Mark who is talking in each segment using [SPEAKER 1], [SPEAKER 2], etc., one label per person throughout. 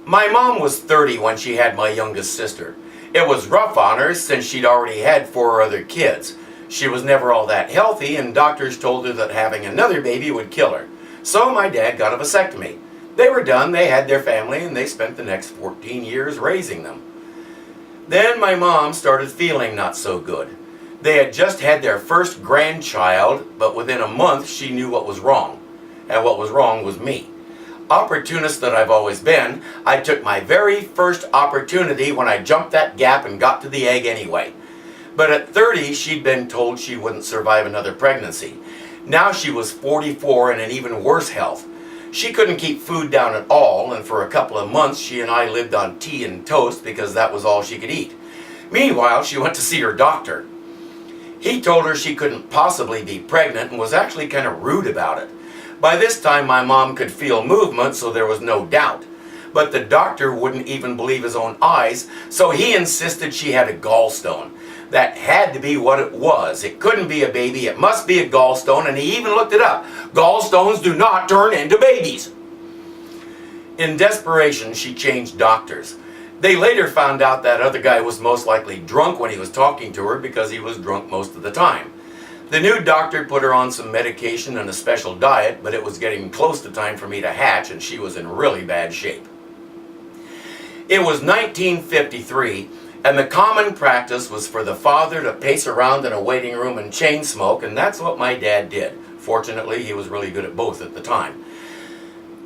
[SPEAKER 1] My mom was 30 when she had my youngest sister. It was rough on her since she'd already had 4 other kids. She was never all that healthy, and doctors told her that having another baby would kill her. So my dad got a vasectomy. They were done, they had their family, and they spent the next 14 years raising them. Then my mom started feeling not so good. They had just had their first grandchild, but within a month she knew what was wrong. And what was wrong was me. Opportunist that I've always been, I took my very first opportunity when I jumped that gap and got to the egg anyway. But at 30, she'd been told she wouldn't survive another pregnancy. Now she was 44 and in even worse health. She couldn't keep food down at all, and for a couple of months she and I lived on tea and toast because that was all she could eat. Meanwhile, she went to see her doctor. He told her she couldn't possibly be pregnant and was actually kind of rude about it. By this time my mom could feel movement, so there was no doubt. But the doctor wouldn't even believe his own eyes, so he insisted she had a gallstone. That had to be what it was. It couldn't be a baby, it must be a gallstone, and he even looked it up. Gallstones do not turn into babies. In desperation, she changed doctors. They later found out that other guy was most likely drunk when he was talking to her because he was drunk most of the time. The new doctor put her on some medication and a special diet, but it was getting close to time for me to hatch, and she was in really bad shape. It was 1953, and the common practice was for the father to pace around in a waiting room and chain smoke, and that's what my dad did. Fortunately, he was really good at both at the time.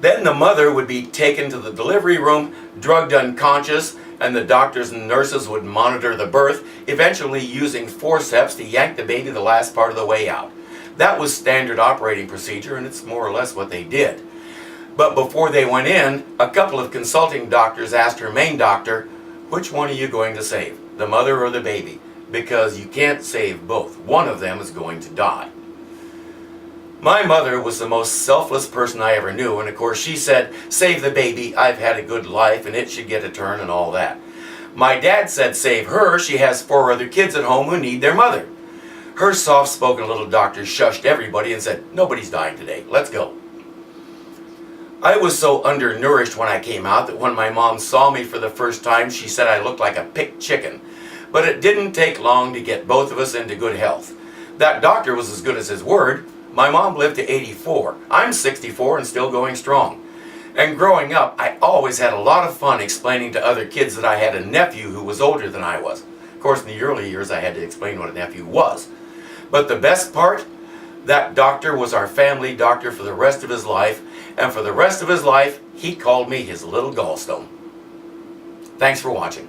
[SPEAKER 1] Then the mother would be taken to the delivery room, drugged unconscious, and the doctors and nurses would monitor the birth, eventually using forceps to yank the baby the last part of the way out. That was standard operating procedure, and it's more or less what they did. But before they went in, a couple of consulting doctors asked her main doctor, "Which one are you going to save, the mother or the baby? Because you can't save both. One of them is going to die." My mother was the most selfless person I ever knew, and of course she said, "Save the baby, I've had a good life and it should get a turn," and all that. My dad said, "Save her, she has 4 other kids at home who need their mother." Her soft-spoken little doctor shushed everybody and said, "Nobody's dying today, let's go." I was so undernourished when I came out that when my mom saw me for the first time, she said I looked like a picked chicken. But it didn't take long to get both of us into good health. That doctor was as good as his word. My mom lived to 84. I'm 64 and still going strong. And growing up, I always had a lot of fun explaining to other kids that I had a nephew who was older than I was. Of course, in the early years, I had to explain what a nephew was. But the best part, that doctor was our family doctor for the rest of his life, and for the rest of his life, he called me his little gallstone. Thanks for watching.